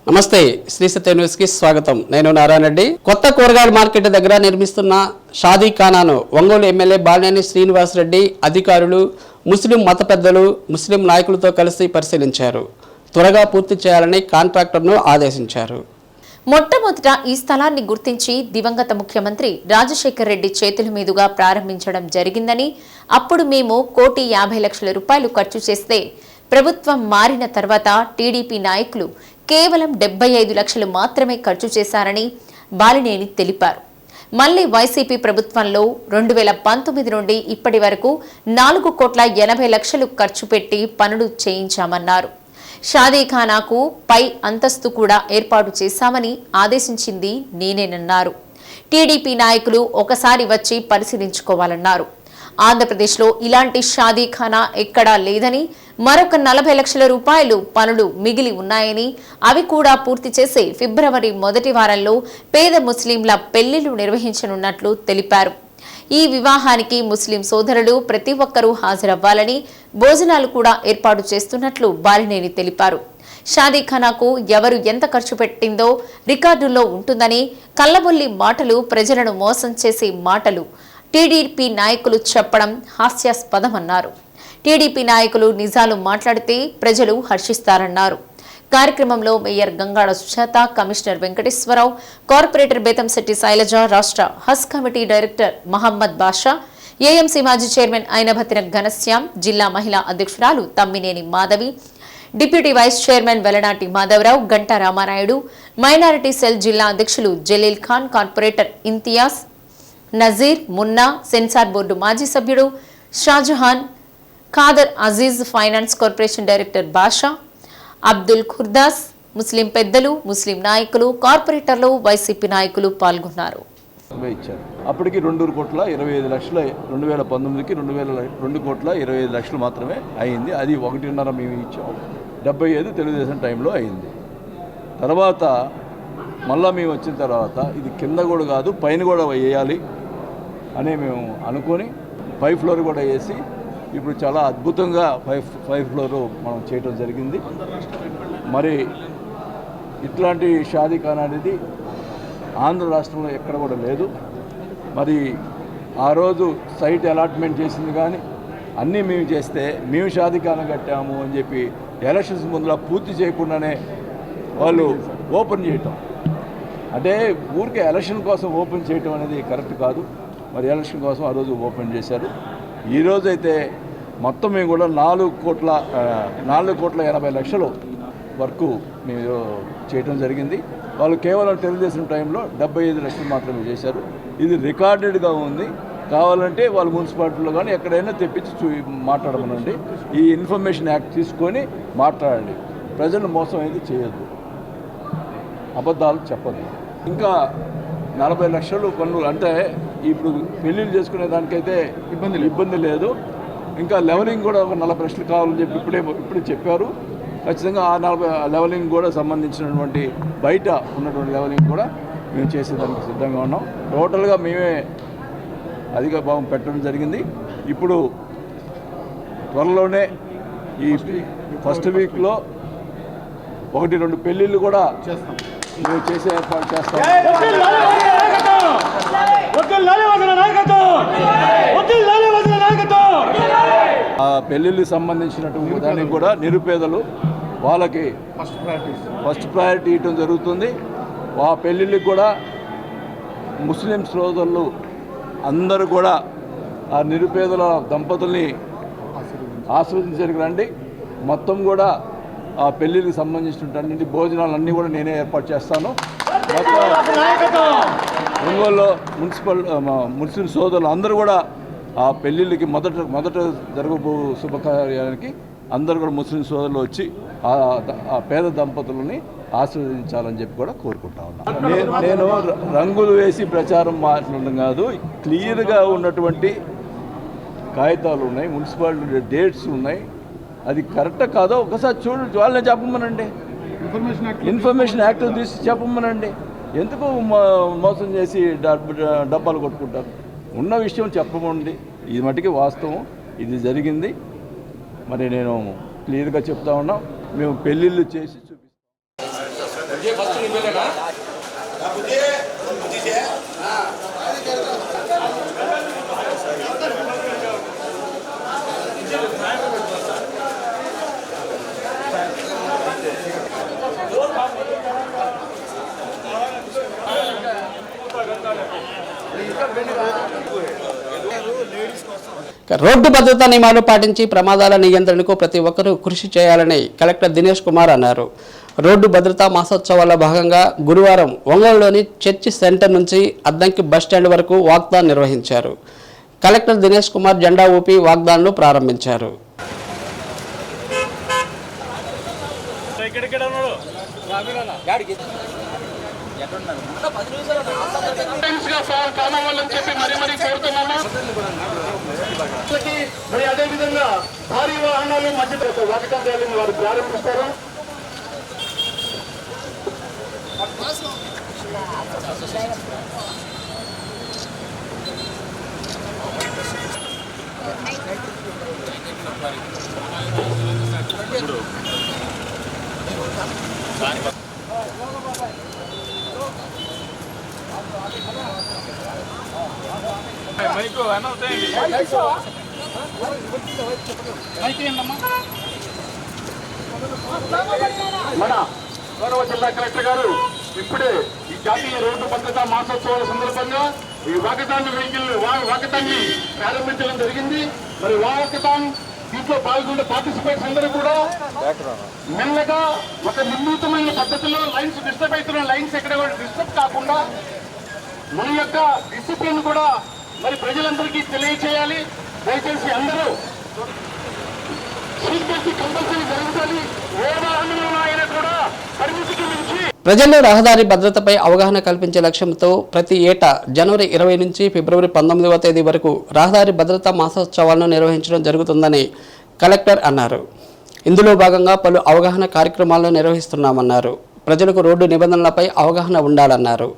నమస్తే శ్రీ సత్య న్యూస్ కి స్వాగతం. నేను నారాయణ రెడ్డి. కొత్త కూరగాయల మార్కెట్ దగ్గర నిర్మిస్తున్న షాదీఖానాను ఒంగోలు ఎమ్మెల్యే బాలినేని శ్రీనివాస్ రెడ్డి అధికారులు, ముస్లిం మత పెద్దలు, ముస్లిం నాయకులతో కలిసి పరిశీలించారు. త్వరగా పూర్తి చేయాలని కాంట్రాక్టర్ను ఆదేశించారు. మొట్టమొదట ఈ స్థలాన్ని గుర్తించి దివంగత ముఖ్యమంత్రి రాజశేఖర్ రెడ్డి చేతుల మీదుగా ప్రారంభించడం జరిగిందని, అప్పుడు మేము 1,50,00,000 రూపాయలు ఖర్చు చేస్తే ప్రభుత్వం మారిన తర్వాత టీడీపీ నాయకులు కేవలం 75 లక్షలు మాత్రమే ఖర్చు చేశారని బాలినేని తెలిపారు. మళ్లీ వైసీపీ ప్రభుత్వంలో 2019 నుండి ఇప్పటి వరకు 4,80,00,000 ఖర్చు పెట్టి పనులు చేయించామన్నారు. షాదీఖానాకు పై అంతస్తు కూడా ఏర్పాటు చేశామని ఆదేశించింది నేనేనన్నారు. టీడీపీ నాయకులు ఒకసారి వచ్చి పరిశీలించుకోవాలన్నారు. ఆంధ్రప్రదేశ్లో ఇలాంటి షాదీఖానా ఎక్కడా లేదని, మరొక 40 లక్షల రూపాయలు పనులు మిగిలి ఉన్నాయని, అవి కూడా పూర్తి చేసి ఫిబ్రవరి మొదటి వారంలో పేద ముస్లింల పెళ్లిళ్లు నిర్వహించనున్నట్లు తెలిపారు. ఈ వివాహానికి ముస్లిం సోదరులు ప్రతి ఒక్కరూ హాజరవ్వాలని, భోజనాలు కూడా ఏర్పాటు చేస్తున్నట్లు బాలినేని తెలిపారు. షాదీఖానాకు ఎవరు ఎంత ఖర్చు పెట్టిందో రికార్డుల్లో ఉంటుందని, కల్లబొల్లి మాటలు, ప్రజలను మోసం చేసే మాటలు టీడీపీ నాయకులు చెప్పడం హాస్యాస్పదమన్నారు. టీడీపీ నాయకులు నిజాలు మాట్లాడితే ప్రజలు హర్షిస్తారన్నారు. కార్యక్రమంలో mayor Gangada Sujatha, commissioner Venkateswararao, corporator Bethamshetty Sailaja, రాష్ట్ర Haj committee director Mohammed Basha, AMC మాజీ చైర్మన్ అయినభతిన ఘనశ్యాం, జిల్లా మహిళా అధ్యక్షురాలు Tammineni Madhavi, deputy vice chairman Velanati Madhavarao, Ganta Ramanaidu, minority cell జిల్లా అధ్యక్షులు Jaleel Khan, corporator Imtiaz, Nazir, Munna, censor board మాజీ సభ్యుడు Shahjahan, Khader Aziz, finance corporation director Basha, Abdul Khurdas, ముస్లిం పెద్దలు, ముస్లిం నాయకులు, కార్పొరేటర్లు, వైసీపీ నాయకులు పాల్గొన్నారు. అప్పటికి 2,25,00,000 2019కి 2,25,00,000 మాత్రమే అయింది. అది 1.5 మేము ఇచ్చాం. 75 తెలుగుదేశం టైంలో అయింది. తర్వాత మళ్ళా మేము వచ్చిన తర్వాత ఇది కింద కూడా కాదు పైన కూడా వేయాలి అని మేము అనుకొని 5th ఫ్లోర్ కూడా వేసి ఇప్పుడు చాలా అద్భుతంగా 5th ఫ్లోర్ మనం చేయడం జరిగింది. మరి ఇట్లాంటి షాదీఖానా అనేది ఆంధ్ర రాష్ట్రంలో ఎక్కడ కూడా లేదు. మరి ఆ రోజు సైట్ అలాట్మెంట్ చేసింది కానీ అన్నీ మేము చేస్తే మేము షాదీఖానా కట్టాము అని చెప్పి ఎలక్షన్స్ ముందులా పూర్తి చేయకుండానే వాళ్ళు ఓపెన్ చేయటం అంటే ఊరికే ఎలక్షన్ కోసం ఓపెన్ చేయటం అనేది కరెక్ట్ కాదు. మరి ఎలక్షన్ కోసం ఆ రోజు ఓపెన్ చేశారు. ఈరోజు అయితే మొత్తం మేము కూడా 4,80,00,000 వరకు మేము చేయటం జరిగింది. వాళ్ళు కేవలం తెలుగుదేశం టైంలో 75 లక్షలు మాత్రమే చేశారు. ఇది రికార్డెడ్గా ఉంది. కావాలంటే వాళ్ళు మున్సిపాలిటీలో కానీ ఎక్కడైనా తెప్పించి మాట్లాడమనండి. ఈ ఇన్ఫర్మేషన్ యాక్ట్ తీసుకొని మాట్లాడండి. ప్రజలను మోసం అయితే చేయొద్దు, అబద్ధాలు చెప్పదు. ఇంకా 40 లక్షలు పనులు అంటే ఇప్పుడు పెళ్ళిళ్ళు చేసుకునే దానికైతే ఇబ్బంది లేదు. ఇంకా లెవెలింగ్ కూడా ఒక 40 లక్షలు కావాలని చెప్పి ఇప్పుడే చెప్పారు. ఖచ్చితంగా ఆ 40 లెవెలింగ్ కూడా సంబంధించినటువంటి బయట ఉన్నటువంటి లెవెలింగ్ కూడా మేము చేసేదానికి సిద్ధంగా ఉన్నాం. టోటల్గా మేమే అధిక భావం పెట్టడం జరిగింది. ఇప్పుడు త్వరలోనే ఈ ఫస్ట్ వీక్లో 1-2 పెళ్ళిళ్ళు కూడా మేము చేసే ఏర్పాటు చేస్తాం. ఆ పెళ్ళిళ్ళకి సంబంధించినటువంటి దానికి కూడా నిరుపేదలు వాళ్ళకి ఫస్ట్ ప్రయారిటీ ఇవ్వడం జరుగుతుంది. ఆ పెళ్ళిళ్ళకి కూడా ముస్లిం సోదరులు అందరూ కూడా ఆ నిరుపేదల దంపతుల్ని ఆస్వాదించడానికి రండి. మొత్తం కూడా ఆ పెళ్ళిళ్ళకి సంబంధించినటువంటి భోజనాలు అన్నీ కూడా నేనే ఏర్పాటు చేస్తాను. ఒంగోలులో ముస్లిం సోదరులు అందరూ కూడా ఆ పెళ్ళిళ్ళకి మొదట జరగబో శుభకార్యానికి అందరూ కూడా ముస్లిం సోదరులు వచ్చి ఆ పేద దంపతులని ఆశీర్వదించాలని చెప్పి కూడా కోరుకుంటా ఉన్నాను. నేను రంగులు వేసి ప్రచారం మాట్లాడడం కాదు, క్లియర్గా ఉన్నటువంటి కాగితాలు ఉన్నాయి, మున్సిపాలిటీ డేట్స్ ఉన్నాయి. అది కరెక్టా కాదో ఒకసారి చూడండి, వాళ్ళని చెప్పమనండి. ఇన్ఫర్మేషన్ యాక్ట్ తీసి చెప్పమనండి. ఎందుకు మోసం చేసి డబ్బాలు కొట్టుకుంటారు? ఉన్న విషయం చెప్పమండి. ఇది మటుకి వాస్తవం, ఇది జరిగింది. మరి నేను క్లియర్గా చెప్తా ఉన్నాం. మేము పెళ్ళిళ్ళు చేసి చూపిస్తాం. రోడ్డు భద్రతా నియమాలు పాటించి ప్రమాదాల నియంత్రణకు ప్రతి ఒక్కరూ కృషి చేయాలని కలెక్టర్ దినేష్ కుమార్ అన్నారు. రోడ్డు భద్రతా మాసోత్సవాల్లో భాగంగా గురువారం ఒంగోలులోని చర్చి సెంటర్ నుంచి అద్దంకి బస్టాండ్ వరకు వాక్థాన్ నిర్వహించారు. కలెక్టర్ దినేష్ కుమార్ జెండా ఊపి వాక్థాన్ను ప్రారంభించారు. అదేవిధంగా భారీ వాహనాలు మధ్య వాకథాన్ ర్యాలీని వారు ప్రారంభిస్తారు. మన గౌరవ జిల్లా కలెక్టర్ గారు ఇప్పుడే ఈ జాతీయ రోడ్డు భద్రతా మాసోత్సవాల సందర్భంగా ఈ వాకథాన్ వాకథాన్ని ప్రారంభించడం జరిగింది. మరి వాకథాన్ దీంట్లో పాల్గొన్న పార్టిసిపేట్స్ అందరూ కూడా మెల్లగా ఒక నిర్ణీతమైన పద్ధతిలో లైన్స్ డిస్టర్బ్ అవుతున్న లైన్స్ ఎక్కడ కూడా డిస్టర్బ్ కాకుండా మన యొక్క డిసిప్లిన్ కూడా మరి ప్రజలందరికీ తెలియచేయాలి. దయచేసి అందరూ కంపల్సరీ జరుగుతుంది. ఏ వాహనంలో అయినా కూడా పరిమితికి మించి ప్రజల్లో రహదారి భద్రతపై అవగాహన కల్పించే లక్ష్యంతో ప్రతి ఏటా జనవరి 20 నుంచి ఫిబ్రవరి 19వ తేదీ వరకు రహదారి భద్రతా మాసోత్సవాలను నిర్వహించడం జరుగుతుందని కలెక్టర్ అన్నారు. ఇందులో భాగంగా పలు అవగాహన కార్యక్రమాలను నిర్వహిస్తున్నామన్నారు. ప్రజలకు రోడ్డు నిబంధనలపై అవగాహన ఉండాలన్నారు.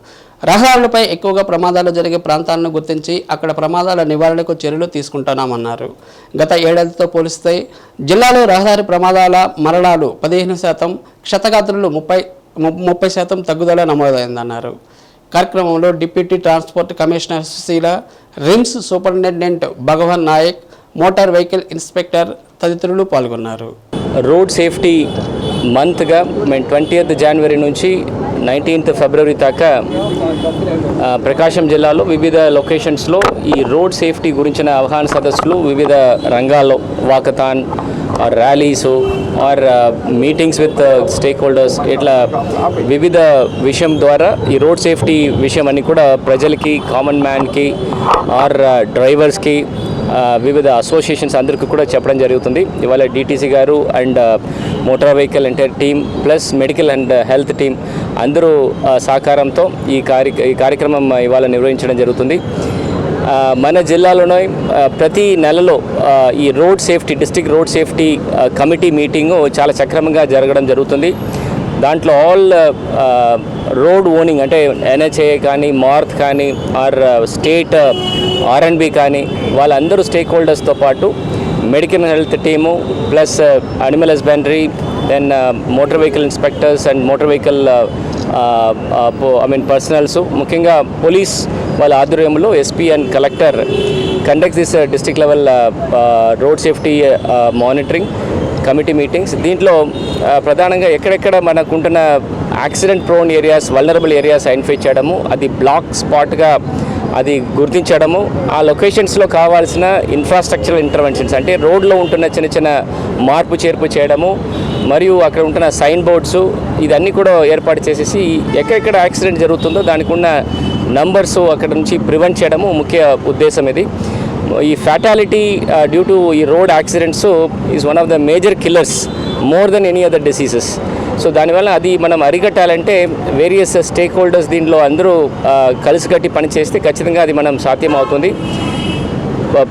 రహదారులపై ఎక్కువగా ప్రమాదాలు జరిగే ప్రాంతాలను గుర్తించి అక్కడ ప్రమాదాల నివారణకు చర్యలు తీసుకుంటున్నామన్నారు. గత ఏడాదితో పోలిస్తే జిల్లాలో రహదారి ప్రమాదాల మరణాలు 15%, క్షతగాత్రులు 30% తగ్గుదల నమోదైందన్నారు. కార్యక్రమంలో deputy transport commissioner Susheela, RIMS superintendent Bhagwan Naik, motor vehicle inspector తదితరులు పాల్గొన్నారు. రోడ్ సేఫ్టీ మంత్గా మేము 20th జనవరి నుంచి 19th ఫిబ్రవరి దాకా ప్రకాశం జిల్లాలో వివిధ లొకేషన్స్లో ఈ రోడ్ సేఫ్టీ గురించిన అవగాహన సదస్సులు వివిధ రంగాల్లో walkathon or rallies or meetings with stakeholders ఇట్లా వివిధ విషయం ద్వారా ఈ రోడ్ సేఫ్టీ విషయం అన్ని కూడా ప్రజలకి, కామన్ మ్యాన్కి ఆర్ డ్రైవర్స్కి, వివిధ అసోసియేషన్స్ అందరికీ కూడా చెప్పడం జరుగుతుంది. ఇవాళ డిటీసీ గారు and motor vehicle entire team plus medical and health team అందరూ సహకారంతో ఈ కార్యక్రమం ఇవాళ నిర్వహించడం జరుగుతుంది. మన జిల్లాలోనే ప్రతి నెలలో ఈ road safety district road safety committee meeting చాలా సక్రమంగా జరగడం జరుగుతుంది. దాంట్లో ఆల్ రోడ్ ఓనింగ్ అంటే ఎన్హెచ్ఏ కానీ, మార్త్ కానీ ఆర్ స్టేట్ R&B కానీ వాళ్ళందరూ స్టేక్ హోల్డర్స్తో పాటు medical health team plus animal husbandry, then motor vehicle inspectors and motor vehicle personnels, ముఖ్యంగా పోలీస్ వాళ్ళ ఆధ్వర్యంలో SP and collector conduct this district level road safety monitoring committee meetings. దీంట్లో ప్రధానంగా ఎక్కడెక్కడ మనకుంటున్న accident prone areas, vulnerable areas identify చేయడము, అది black స్పాట్గా అది గుర్తించడము, ఆ లొకేషన్స్లో కావాల్సిన ఇన్ఫ్రాస్ట్రక్చరల్ ఇంటర్వెన్షన్స్ అంటే రోడ్లో ఉంటున్న చిన్న చిన్న మార్పు చేర్పు చేయడము, మరియు అక్కడ ఉంటున్న సైన్ బోర్డ్స్ ఇదన్నీ కూడా ఏర్పాటు చేసేసి ఎక్కడెక్కడ యాక్సిడెంట్ జరుగుతుందో దానికి ఉన్న నంబర్స్ అక్కడ నుంచి ప్రివెంట్ చేయడము ముఖ్య ఉద్దేశం ఇది. ఈ ఫ్యాటాలిటీ డ్యూ టు ఈ road accidents is one of the major killers more than any other diseases. So దానివల్ల అది మనం అరికట్టాలంటే వేరియస్ స్టేక్ హోల్డర్స్ దీంట్లో అందరూ కలిసికట్టి పనిచేస్తే ఖచ్చితంగా అది మనం సాధ్యం అవుతుంది.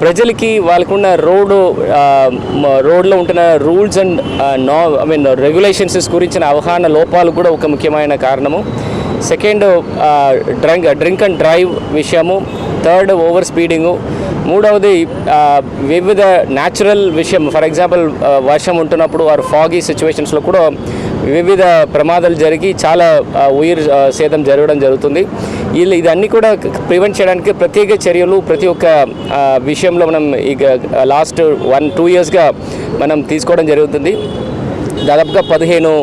ప్రజలకి వాళ్ళకున్న రోడ్లో ఉంటున్న రూల్స్ అండ్ రెగ్యులేషన్స్ గురించిన అవగాహన లోపాలు కూడా ఒక ముఖ్యమైన కారణము. సెకండ్ డ్రింక్ అండ్ డ్రైవ్ విషయము, థర్డ్ ఓవర్ స్పీడింగు, మూడవది వివిధ న్యాచురల్ విషయం, ఫర్ ఎగ్జాంపుల్ వర్షం ఉంటున్నప్పుడు ఆర్ ఫాగీ సిచ్యువేషన్స్లో కూడా వివిధ ప్రమాదాలు జరిగి చాలా ఉయిర్ సేదం జరగడం జరుగుతుంది. ఇదన్నీ కూడా ప్రివెంట్ చేయడానికి ప్రత్యేక చర్యలు ప్రతి ఒక్క విషయంలో మనం ఇక లాస్ట్ 1-2 ఇయర్స్గా మనం తీసుకోవడం జరుగుతుంది. దాదాపుగా 15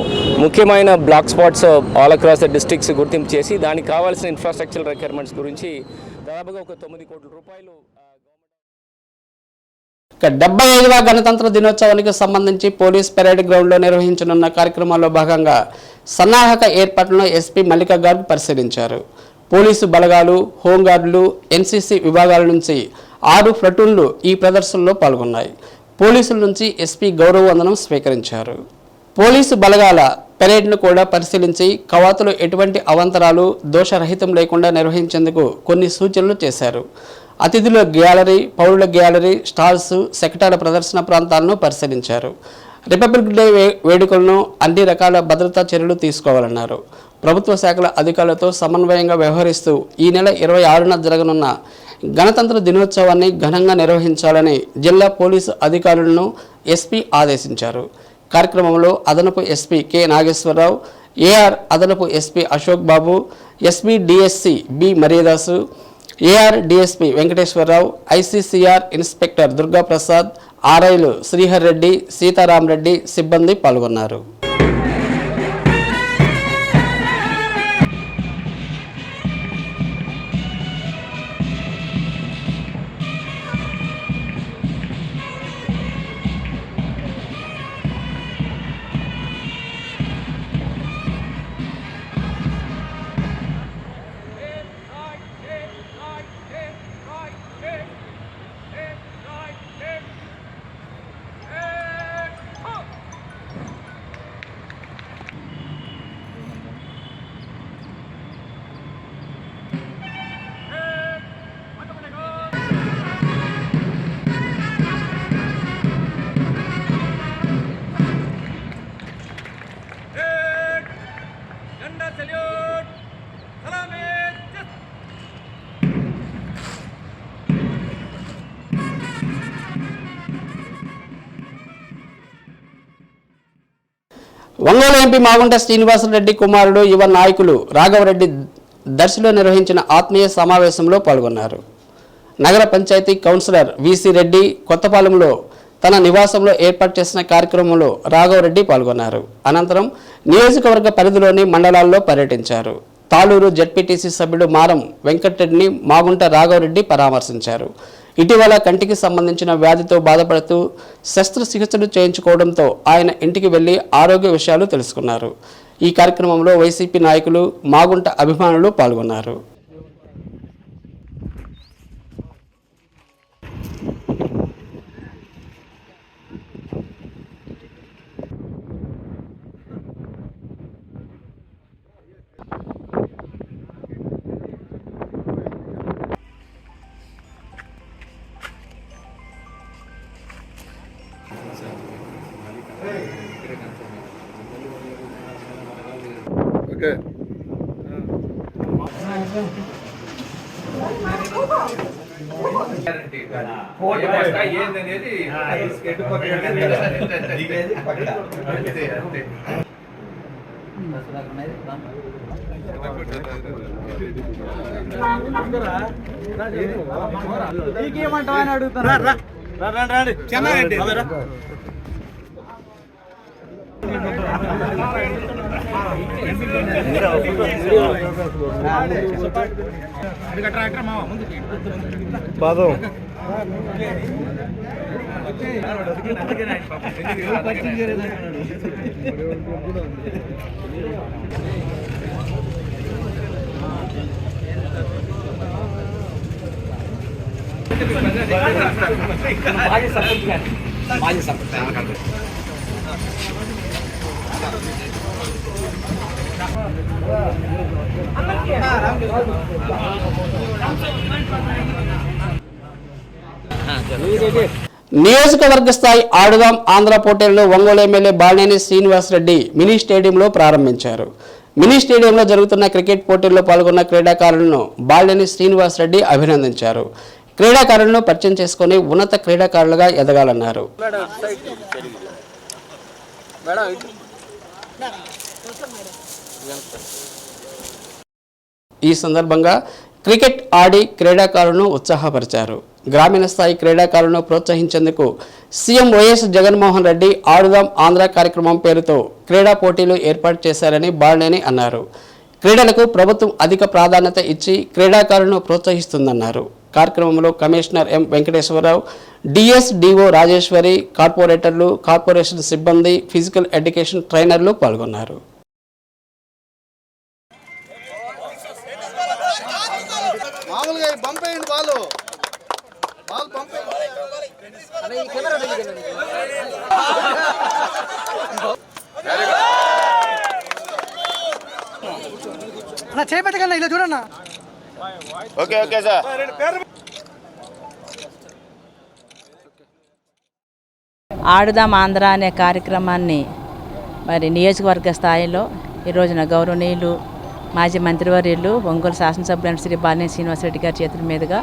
ముఖ్యమైన black spots all across the districts గుర్తింపు చేసి దానికి కావాల్సిన ఇన్ఫ్రాస్ట్రక్చర్ రిక్వైర్మెంట్స్ గురించి దాదాపుగా ఒక 9 కోట్ల రూపాయలు. 75వ గణతంత్ర దినోత్సవానికి సంబంధించి పోలీస్ పెరేడ్ గ్రౌండ్లో నిర్వహించనున్న కార్యక్రమాల్లో భాగంగా సన్నాహక ఏర్పాట్లను ఎస్పీ మల్లిక గారు పరిశీలించారు. పోలీసు బలగాలు, హోంగార్డులు, ఎన్సీసీ విభాగాల నుంచి 6 ప్లటూన్లు ఈ ప్రదర్శనలో పాల్గొన్నాయి. పోలీసుల నుంచి ఎస్పీ గౌరవ వందనం స్వీకరించారు. పోలీసు బలగాల పెరేడ్ను కూడా పరిశీలించి కవాతులు ఎటువంటి అవాంతరాలు దోషరహితం లేకుండా నిర్వహించేందుకు కొన్ని సూచనలు చేశారు. అతిథుల గ్యాలరీ, పౌరుల గ్యాలరీ, స్టాల్స్, శకటాల ప్రదర్శన ప్రాంతాలను పరిశీలించారు. రిపబ్లిక్ డే వేడుకలను అన్ని రకాల భద్రతా చర్యలు తీసుకోవాలన్నారు. ప్రభుత్వ శాఖల అధికారులతో సమన్వయంగా వ్యవహరిస్తూ ఈ నెల 26న జరగనున్న గణతంత్ర దినోత్సవాన్ని ఘనంగా నిర్వహించాలని జిల్లా పోలీసు అధికారులను ఎస్పీ ఆదేశించారు. కార్యక్రమంలో అదనపు ఎస్పీ కె నాగేశ్వరరావు, ఏఆర్ అదనపు SP Ashok Babu, SP DSC B Maryadasu, AR DSP Venkateswararao, ICCR inspector Durgaprasad, ఆర్ఐలు శ్రీహర్ రెడ్డి, సీతారాం రెడ్డి సిబ్బంది పాల్గొన్నారు. ఒంగోలు ఎంపీ మాగుంట శ్రీనివాసరెడ్డి కుమారుడు యువ నాయకులు రాఘవరెడ్డి దర్శిలో నిర్వహించిన ఆత్మీయ సమావేశంలో పాల్గొన్నారు. నగర పంచాయతీ కౌన్సిలర్ విసి రెడ్డి కొత్తపాలెంలో తన నివాసంలో ఏర్పాటు చేసిన కార్యక్రమంలో రాఘవరెడ్డి పాల్గొన్నారు. అనంతరం నియోజకవర్గ పరిధిలోని మండలాల్లో పర్యటించారు. తాళూరు జెడ్పీటీసీ సభ్యుడు మారం వెంకటరెడ్డిని మాగుంట రాఘవరెడ్డి పరామర్శించారు. ఇటీవల కంటికి సంబంధించిన వ్యాధితో బాధపడుతూ శస్త్రచికిత్సలు చేయించుకోవడంతో ఆయన ఇంటికి వెళ్లి ఆరోగ్య విషయాలు తెలుసుకున్నారు. ఈ కార్యక్రమంలో వైసీపీ నాయకులు, మాగుంట అభిమానులు పాల్గొన్నారు. ఓకే ఏందనేది నీకేమంటావా అని అడుగుతాను. చెన్నారెడ్డి పాదం మాజీ సర్పంచ్ నియోజకవర్గ స్థాయి ఆడుదాం ఆంధ్ర పోటీలను ఒంగోలు ఎమ్మెల్యే బాలినేని శ్రీనివాసరెడ్డి మినీ స్టేడియంలో ప్రారంభించారు. మినీ స్టేడియంలో జరుగుతున్న క్రికెట్ పోటీల్లో పాల్గొన్న క్రీడాకారులను బాలినేని శ్రీనివాసరెడ్డి అభినందించారు. క్రీడాకారులను పరిచయం చేసుకుని ఉన్నత క్రీడాకారులుగా ఎదగాలన్నారు. ఈ సందర్భంగా క్రికెట్ ఆడి క్రీడాకారులను ఉత్సాహపరిచారు. గ్రామీణ స్థాయి క్రీడాకారులను ప్రోత్సహించేందుకు సీఎం వైఎస్ జగన్మోహన్ రెడ్డి ఆడుదాం ఆంధ్ర కార్యక్రమం పేరుతో క్రీడా పోటీలు ఏర్పాటు చేశారని బాలినేని అన్నారు. క్రీడలకు ప్రభుత్వం అధిక ప్రాధాన్యత ఇచ్చి క్రీడాకారులను ప్రోత్సహిస్తుందన్నారు. కార్యక్రమంలో commissioner M Venkateswararao, DSDO Rajeshwari, కార్పొరేటర్లు, కార్పొరేషన్ సిబ్బంది, ఫిజికల్ ఎడ్యుకేషన్ ట్రైనర్లు పాల్గొన్నారు. చేపెట్టగలనా ఇలా చూడన్నా. Okay okay sir. Aadudam Andhra అనే కార్యక్రమాన్ని మరి నియోజకవర్గ స్థాయిలో ఈ రోజున గౌరవనీయులు మాజీ మంత్రివర్యులు ఒంగోలు శాసనసభ్యులు శ్రీ బాలినేని శ్రీనివాసరెడ్డి గారి చేతుల మీదుగా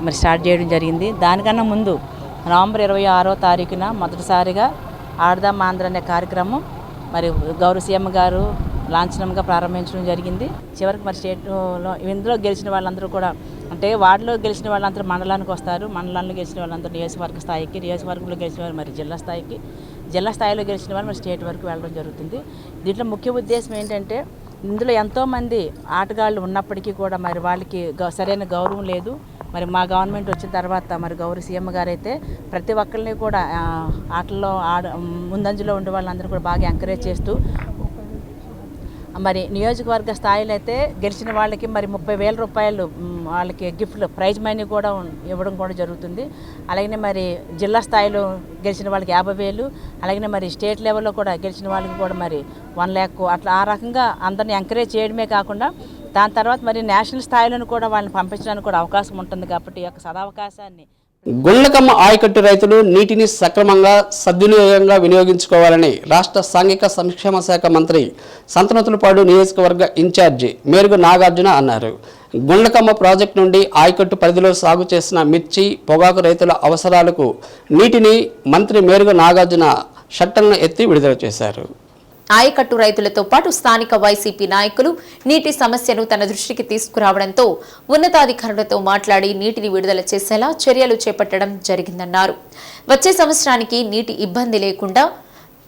మరి స్టార్ట్ చేయడం జరిగింది. దానికన్నా ముందు నవంబర్ 26వ తారీఖున మొదటిసారిగా ఆడుదాం ఆంధ్ర అనే కార్యక్రమం మరి గౌరవ సీఎం గారు లాంఛనంగా ప్రారంభించడం జరిగింది. చివరికి మరి స్టేట్లో ఇందులో గెలిచిన వాళ్ళందరూ కూడా అంటే వార్డులో గెలిచిన వాళ్ళందరూ మండలానికి వస్తారు, మండలంలో గెలిచిన వాళ్ళందరూ నియోజకవర్గ స్థాయికి, నియోజకవర్గంలో గెలిచిన వారు మరి జిల్లా స్థాయికి, జిల్లా స్థాయిలో గెలిచిన వారు మరి స్టేట్ వరకు వెళ్ళడం జరుగుతుంది. దీంట్లో ముఖ్య ఉద్దేశం ఏంటంటే ఇందులో ఎంతోమంది ఆటగాళ్ళు ఉన్నప్పటికీ కూడా మరి వాళ్ళకి సరైన గౌరవం లేదు. మరి మా గవర్నమెంట్ వచ్చిన తర్వాత మరి గౌరవ సీఎం గారు అయితే ప్రతి ఒక్కరిని కూడా ఆటల్లో ముందంజలో ఉండే వాళ్ళందరూ కూడా బాగా ఎంకరేజ్ చేస్తూ మరి నియోజకవర్గ స్థాయిలో అయితే గెలిచిన వాళ్ళకి మరి 30,000 రూపాయలు వాళ్ళకి గిఫ్ట్లు ప్రైజ్ మనీ కూడా ఇవ్వడం కూడా జరుగుతుంది. అలాగే మరి జిల్లా స్థాయిలో గెలిచిన వాళ్ళకి 50,000, అలాగే మరి స్టేట్ లెవెల్లో కూడా గెలిచిన వాళ్ళకి కూడా మరి 1 lakh అట్లా ఆ రకంగా అందరిని ఎంకరేజ్ చేయడమే కాకుండా దాని తర్వాత మరి నేషనల్ స్థాయిలో కూడా వాళ్ళని పంపించడానికి కూడా అవకాశం ఉంటుంది. కాబట్టి ఈ యొక్క సదవకాశాన్ని గుండ్లకమ్మ ఆయకట్టు రైతులు నీటిని సక్రమంగా సద్వినియోగంగా వినియోగించుకోవాలని రాష్ట్ర సాంఘిక సంక్షేమ శాఖ మంత్రి సంతనూతలపాడు నియోజకవర్గ ఇన్ఛార్జి మేరుగు నాగార్జున అన్నారు. గుండ్లకమ్మ ప్రాజెక్టు నుండి ఆయకట్టు పరిధిలో సాగు చేసిన మిర్చి, పొగాకు రైతుల అవసరాలకు నీటిని మంత్రి మేరుగు నాగార్జున షట్టర్లను ఎత్తి విడుదల చేశారు. ఆయకట్టు రైతులతో పాటు స్థానిక వైసీపీ నాయకులు నీటి సమస్యను తన దృష్టికి తీసుకురావడంతో ఉన్నతాధికారులతో మాట్లాడి నీటిని విడుదల చేసేలా చర్యలు చేపట్టడం జరిగిందన్నారు. వచ్చే సంవత్సరానికి నీటి ఇబ్బంది లేకుండా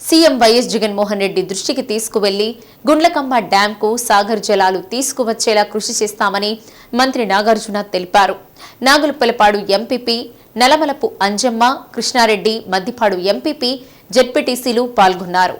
సీఎం వైఎస్ జగన్మోహన్ రెడ్డి దృష్టికి తీసుకువెళ్లి గుండ్లకమ్మ డ్యాంకు సాగర్ జలాలు తీసుకువచ్చేలా కృషి చేస్తామని మంత్రి నాగార్జున తెలిపారు. నాగులపల్లిపాడు ఎంపీపీ నలమలపు అంజమ్మ, కృష్ణారెడ్డి, మద్దిపాడు ఎంపీపీ, జెడ్పీటీసీలు పాల్గొన్నారు.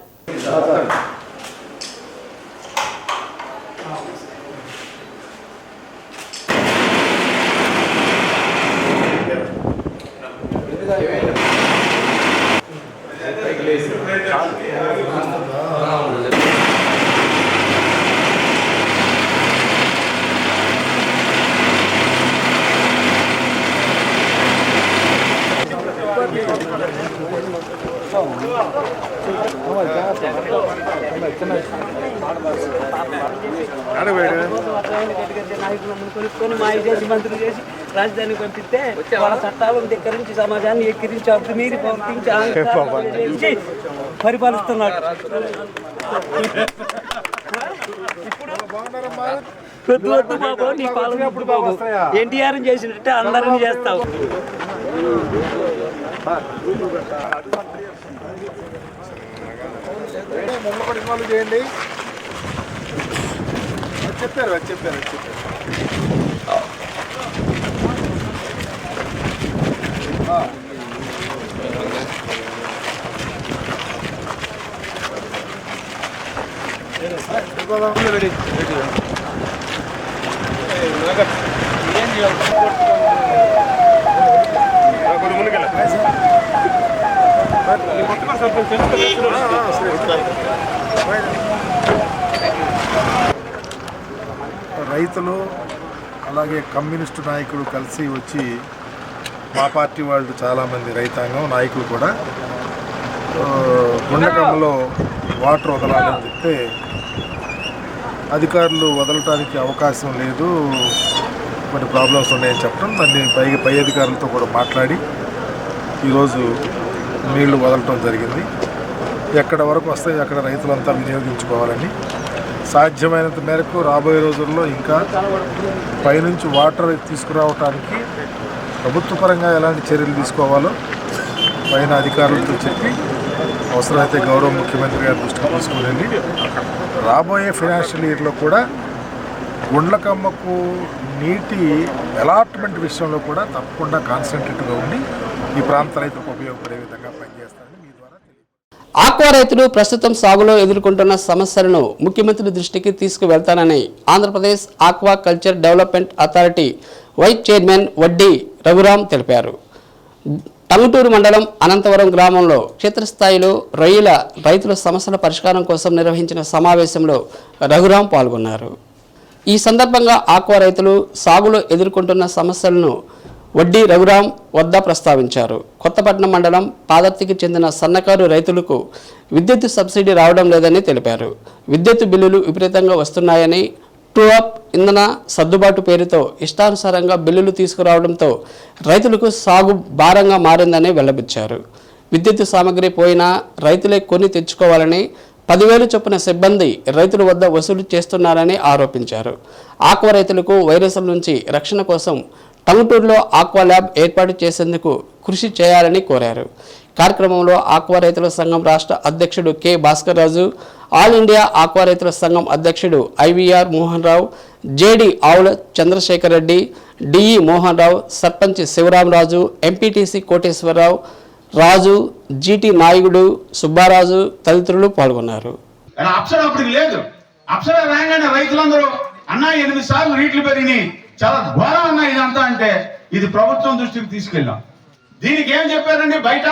మంత్రులు చేసి రాజధానికి పంపిస్తే వాళ్ళ చట్టాలను ధిక్కరించి సమాజాన్ని ఎక్కిరించి అప్పుడు మీరు పంపించి పరిపాలిస్తున్నాడు. వద్దు వద్దు బాబు, నీ పాలన ఎప్పుడు బాబు ఎన్టీఆర్ చేసినట్టే అందరినీ చేస్తావు. చేయండి చెప్పారు రెడీ రైతులు అలాగే కమ్యూనిస్టు నాయకులు కలిసి వచ్చి మా పార్టీ వాళ్ళు చాలామంది రైతాంగం నాయకులు కూడా గుండ్లకమ్మలో వాటర్ వదలాలని చెప్తే అధికారులు వదలటానికి అవకాశం లేదు, కొన్ని ప్రాబ్లమ్స్ ఉన్నాయని చెప్పడం, దాన్ని పై అధికారులతో కూడా మాట్లాడి ఈరోజు నీళ్లు వదలటం జరిగింది. ఎక్కడ వరకు వస్తాయి అక్కడ రైతులంతా వినియోగించుకోవాలని, సాధ్యమైనంత మేరకు రాబోయే రోజుల్లో ఇంకా పైనుంచి వాటర్ తీసుకురావటానికి ప్రభుత్వ పరంగా ఎలాంటి చర్యలు తీసుకోవాలో పైన అధికారులతో చెప్పి అవసరమైతే గౌరవ ముఖ్యమంత్రి గారి దృష్టికి తీసుకుని వెళ్ళి రాబోయే ఫైనాన్షియల్ ఇయర్లో కూడా గుండ్లకమ్మకు నీటి అలాట్మెంట్ విషయంలో కూడా తప్పకుండా కాన్సన్ట్రేట్గా ఉండి ఈ ప్రాంత రైతులకు ఉపయోగపడే విధంగా పనిచేస్తారని మీ ద్వారా తెలియదు. ఆక్వా రైతులు ప్రస్తుతం సాగులో ఎదుర్కొంటున్న సమస్యలను ముఖ్యమంత్రి దృష్టికి తీసుకువెళ్తానని Andhra Pradesh aqua culture development authority vice chairman వడ్డీ రఘురాం తెలిపారు. టంగుటూరు మండలం అనంతవరం గ్రామంలో క్షేత్రస్థాయిలో రొయ్యల రైతుల సమస్యల పరిష్కారం కోసం నిర్వహించిన సమావేశంలో రఘురాం పాల్గొన్నారు. ఈ సందర్భంగా ఆక్వా రైతులు సాగులో ఎదుర్కొంటున్న సమస్యలను వడ్డీ రఘురాం వద్ద ప్రస్తావించారు. కొత్తపట్నం మండలం పాదర్తికి చెందిన సన్నకారు రైతులకు విద్యుత్ సబ్సిడీ రావడం లేదని తెలిపారు. విద్యుత్ బిల్లులు విపరీతంగా వస్తున్నాయని, ట్రూ అప్ ఇంధన సర్దుబాటు పేరుతో ఇష్టానుసారంగా బిల్లులు తీసుకురావడంతో రైతులకు సాగు భారంగా మారిందని వెల్లబుచ్చారు. విద్యుత్ సామగ్రి పోయినా రైతులే కొని తెచ్చుకోవాలని 10,000 చొప్పున సిబ్బంది రైతుల వద్ద వసూలు చేస్తున్నారని ఆరోపించారు. ఆక్వా రైతులకు వైరస్ల నుంచి రక్షణ కోసం టంగుటూరులో ఆక్వా ల్యాబ్ ఏర్పాటు చేసేందుకు కృషి చేయాలని కోరారు. కార్యక్రమంలో ఆక్వా రైతుల సంఘం రాష్ట్ర అధ్యక్షుడు కె భాస్కర్ రాజు, ఆల్ ఇండియా ఆక్వా రైతుల సంఘం అధ్యక్షుడు ఐవీఆర్ మోహన్ రావు, జేడి ఆవుల చంద్రశేఖర్ రెడ్డి, డిఈ మోహన్ రావు, సర్పంచ్ శివరామరాజు, ఎంపీటీసీ కోటేశ్వరరావు, రాజు, జీటీ నాయుడు, సుబ్బారాజు తదితరులు పాల్గొన్నారు. అప్సర అప్పటికి లేదు. అప్సర రాగానే రైతులందరూ అన్నా 8 సార్లు రేట్లు పెరిగినాయి, చాలా ఘోరం అన్నా ఇదంతా అంటే ఇది ప్రభుత్వం దృష్టికి తీసుకెళ్ళాం. దీనికి ఏం చెప్పారండి, బయట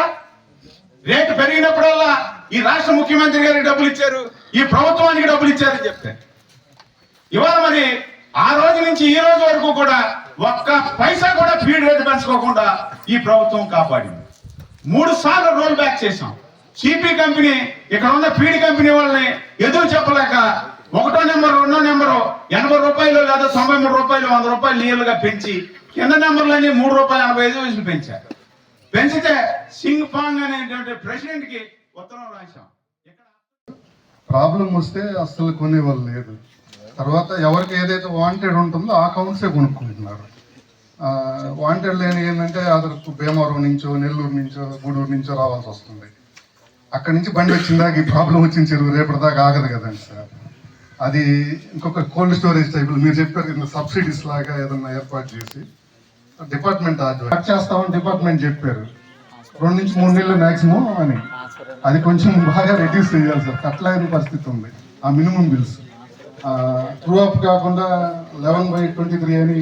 రేటు పెరిగినప్పుడల్లా ఈ రాష్ట్ర ముఖ్యమంత్రి గారికి డబ్బులు ఇచ్చారు, ఈ ప్రభుత్వానికి డబ్బులు ఇచ్చారని చెప్తే ఇవాళ మరి ఆ రోజు నుంచి ఈ రోజు వరకు కూడా ఒక్క పైసా కూడా ఫీడ్ రేటు పెంచుకోకుండా ఈ ప్రభుత్వం కాపాడింది. 3 సార్లు రోల్ బ్యాక్ చేశాం. సిపి కంపెనీ ఇక్కడ ఉన్న ఫీడ్ కంపెనీ వాళ్ళని ఎదురు చెప్పలేక 1వ నెంబర్ 2వ నెంబరు 80 రూపాయలు లేదా 93 రూపాయలు 100 రూపాయలు నీళ్లుగా పెంచి కింద నెంబర్లన్నీ ₹3.85 పెంచారు. పెంచితే సింగ్ పాంగ్ అనేటువంటి ప్రెసిడెంట్ కి ఉత్తరం రాశాం. ప్రాబ్లం వస్తే అస్సలు కొనేవాళ్ళు లేదు. తర్వాత ఎవరికి ఏదైతే వాంటెడ్ ఉంటుందో ఆ కౌంట్సే కొనుక్కుంటున్నారు. వాంటెడ్ లేని ఏంటంటే అదొక భీమవరం నుంచో నెల్లూరు నుంచో గూడూరు నుంచో రావాల్సి వస్తుంది. అక్కడి నుంచి బండి వచ్చిందాక ఈ ప్రాబ్లం వచ్చిన చెరువు రేపటిదాకా ఆగదు కదండి సార్. అది ఇంకొక కోల్డ్ స్టోరేజ్ టైపులు మీరు చెప్పారు, సబ్సిడీస్ లాగా ఏదన్నా ఏర్పాటు చేసి డిపార్ట్మెంట్ కట్ చేస్తామని డిపార్ట్మెంట్ చెప్పారు. 2 నుంచి 3 నెలలు మ్యాక్సిమం అని. అది కొంచెం బాగా రెడ్యూస్ చేయాలి సార్. కట్టలేని పరిస్థితి ఉంది. ఆ మినిమం బిల్స్ ట్రూ అప్ కాకుండా 11/23 అని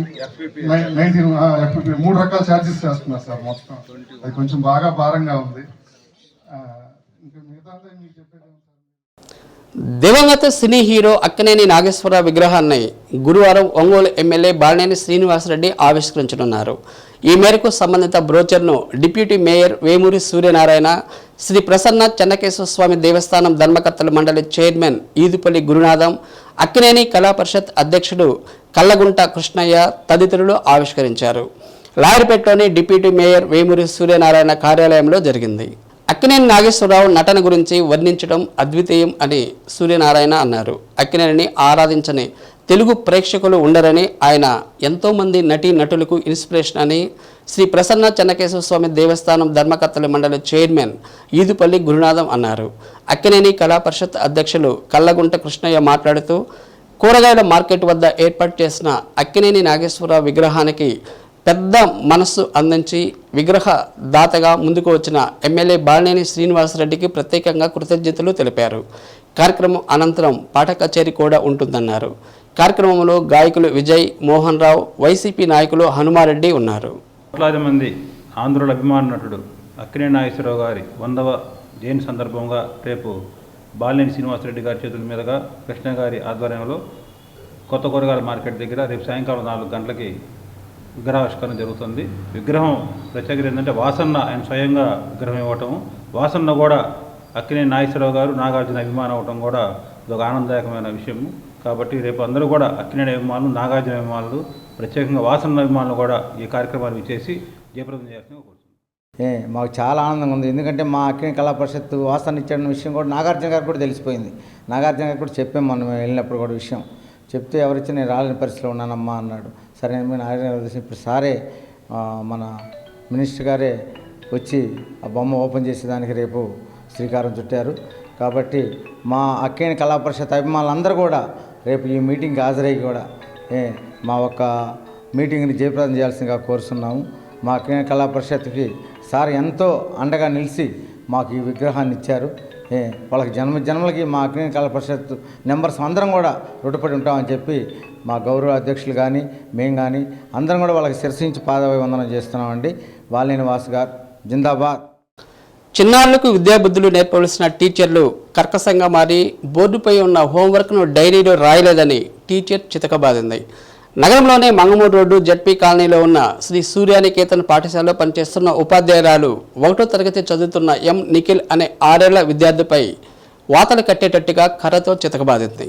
19 FPP 3 రకాల ఛార్జెస్ చేస్తున్నారు సార్. మొత్తం అది కొంచెం బాగా భారంగా ఉంది. ఇంకా మిగతా మీకు చెప్పేది దివంగత సినీ హీరో అక్కినేని నాగేశ్వరరావు విగ్రహాన్ని గురువారం ఒంగోలు ఎమ్మెల్యే బాలినేని శ్రీనివాసరెడ్డి ఆవిష్కరించనున్నారు. ఈ మేరకు సంబంధిత బ్రోచర్ను డిప్యూటీ మేయర్ వేమూరి సూర్యనారాయణ, శ్రీ ప్రసన్న చెన్నకేశ్వర స్వామి దేవస్థానం ధర్మకర్తల మండలి చైర్మన్ ఈదుపల్లి గురునాథం, అక్కినేని కళా పరిషత్ అధ్యక్షుడు కల్లగుంట కృష్ణయ్య తదితరులు ఆవిష్కరించారు. లాయర్పేటలోని డిప్యూటీ మేయర్ వేమూరి సూర్యనారాయణ కార్యాలయంలో జరిగింది. అక్కినేని నాగేశ్వరరావు నటన గురించి వర్ణించడం అద్వితీయం అని సూర్యనారాయణ అన్నారు. అక్కినేనిని ఆరాధించని తెలుగు ప్రేక్షకులు ఉండరని, ఆయన ఎంతోమంది నటీ నటులకు ఇన్స్పిరేషన్ అని శ్రీ ప్రసన్న చెన్నకేశ్వర స్వామి దేవస్థానం ధర్మకర్తల మండలి చైర్మన్ ఈదుపల్లి గురునాథం అన్నారు. అక్కినేని కళా పరిషత్ అధ్యక్షులు కల్లగుంట కృష్ణయ్య మాట్లాడుతూ కూరగాయల మార్కెట్ వద్ద ఏర్పాటు చేసిన అక్కినేని నాగేశ్వరరావు విగ్రహానికి పెద్ద మనస్సు అందించి విగ్రహ దాతగా ముందుకు వచ్చిన ఎమ్మెల్యే బాలినేని శ్రీనివాసరెడ్డికి ప్రత్యేకంగా కృతజ్ఞతలు తెలిపారు. కార్యక్రమం అనంతరం పాట కచేరీ కూడా ఉంటుందన్నారు. కార్యక్రమంలో గాయకులు విజయ్, మోహన్ రావు, వైసీపీ నాయకులు హనుమారెడ్డి ఉన్నారు. కోట్లాది మంది ఆంధ్రుల అభిమాన నటుడు అక్కినేని నాగేశ్వరరావు గారి 100వ జయంతి సందర్భంగా రేపు బాలినేని శ్రీనివాసరెడ్డి గారి చేతుల మీదుగా కృష్ణ గారి ఆధ్వర్యంలో కొత్త కూరగాయల మార్కెట్ దగ్గర రేపు సాయంకాలం 4 గంటలకి విగ్రహావిష్కరణ జరుగుతుంది. విగ్రహం ప్రత్యేకత ఏంటంటే వాసన్న ఆయన స్వయంగా విగ్రహం ఇవ్వటం, వాసన్న కూడా అక్కినేని నాగేశ్వరరావు గారు నాగార్జున అభిమానం అవ్వటం కూడా ఇది ఒక ఆనందదాయకమైన విషయము. కాబట్టి రేపు అందరూ కూడా అక్కినేని అభిమానులు, నాగార్జున అభిమానులు, ప్రత్యేకంగా వాసన అభిమానులు కూడా ఈ కార్యక్రమాన్ని చేసి జయప్రదం చేయాల్సిందిగా కోరుతున్నాను. మాకు చాలా ఆనందంగా ఉంది. ఎందుకంటే మా అక్కినేని కళా పరిషత్ వాసన ఇచ్చిన విషయం కూడా నాగార్జున గారికి కూడా తెలిసిపోయింది. నాగార్జున గారికి కూడా చెప్పాం మనం వెళ్ళినప్పుడు కూడా విషయం చెప్తే, ఎవరిచ్చి నేను రాలేని పరిస్థితిలో ఉన్నానమ్మా అన్నాడు. సరే నాగార్జున గారు ఇప్పుడు సారే మన మినిస్టర్ గారే వచ్చి ఆ బొమ్మ ఓపెన్ చేసేదానికి రేపు శ్రీకారం చుట్టారు. కాబట్టి మా అక్కినేని కళా పరిషత్ అభిమానులందరూ కూడా రేపు ఈ మీటింగ్కి హాజరయ్యి కూడా మా ఒక్క మీటింగ్ని జయప్రదం చేయాల్సిందిగా కోరుతున్నాము. మా అక్కినేని కళా పరిషత్కి సార్ ఎంతో అండగా నిలిచి మాకు ఈ విగ్రహాన్ని ఇచ్చారు. వాళ్ళకి జన్మలకి మా అక్కినేని కళా పరిషత్ మెంబర్స్ అందరం కూడా రుణపడి ఉంటామని చెప్పి మా గౌరవ అధ్యక్షులు కానీ మేము కానీ అందరం కూడా వాళ్ళకి శిరసించి పాదాభివందనం చేస్తున్నామండి. బాలినేని వాసు గారు జిందాబాద్. చిన్నారులకు విద్యాబుద్ధులు నేర్పవలసిన టీచర్లు కర్కశంగా మారి బోర్డుపై ఉన్న హోంవర్క్ను డైరీలో రాయలేదని టీచర్ చితకబాదింది. నగరంలోనే మంగమూరు రోడ్డు జడ్పీ కాలనీలో ఉన్న శ్రీ సూర్యనికేతన్ పాఠశాలలో పనిచేస్తున్న ఉపాధ్యాయురాలు 1వ తరగతి చదువుతున్న ఎం నిఖిల్ అనే 6 ఏళ్ల విద్యార్థిపై వాతలు కట్టేటట్టుగా కర్రతో చితకబాదింది.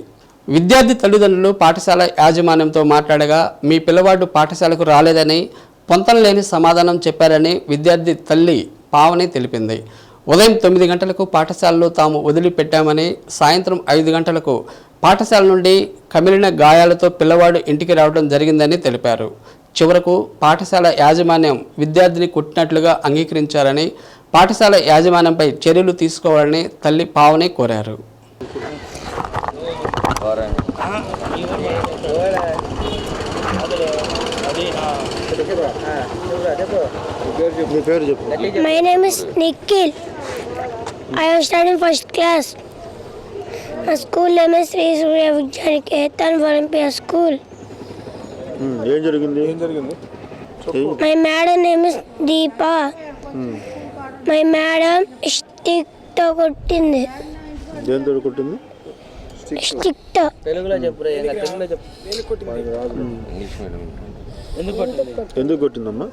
విద్యార్థి తల్లిదండ్రులు పాఠశాల యాజమాన్యంతో మాట్లాడగా మీ పిల్లవాడు పాఠశాలకు రాలేదని పొంతం లేని సమాధానం చెప్పారని విద్యార్థి తల్లి పావని తెలిపింది. ఉదయం 9 గంటలకు పాఠశాలలో తాము వదిలిపెట్టామని, సాయంత్రం 5 గంటలకు పాఠశాల నుండి కమిలిన గాయాలతో పిల్లవాడు ఇంటికి రావడం జరిగిందని తెలిపారు. చివరకు పాఠశాల యాజమాన్యం విద్యార్థిని కొట్టినట్లుగా అంగీకరించారని, పాఠశాల యాజమాన్యంపై చర్యలు తీసుకోవాలని తల్లి పావని కోరారు. My name is Nikhil. I am studying first class. My school name is Sri Surya Vidyanaketan Volunteer School. My madam name is Deepa. My madam stick to kottindi. Stick to. ఎందుకు కొట్టిందమ్మా?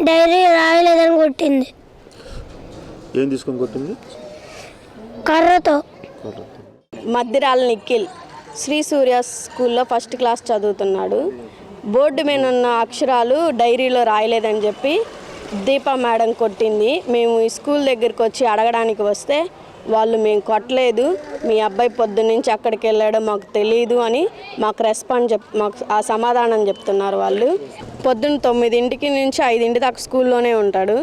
డైరీ రాయలేదని కొట్టింది. ఏం తీసుకొని కొట్టింది? కర్రతో. మద్దిరాల నిఖిల్ శ్రీ సూర్య స్కూల్లో first class చదువుతున్నాడు. Board మీద ఉన్న అక్షరాలు డైరీలో రాయలేదని చెప్పి దీపా మేడం కొట్టింది. మేము ఈ స్కూల్ దగ్గరికి వచ్చి అడగడానికి వస్తే వాళ్ళు మేము కొట్టలేదు, మీ అబ్బాయి పొద్దున్నుంచి అక్కడికి వెళ్ళాడో మాకు తెలియదు అని మాకు ఆ సమాధానం చెప్తున్నారు. వాళ్ళు పొద్దున్న 9 నుంచి 5 దాకా స్కూల్లోనే ఉంటాడు,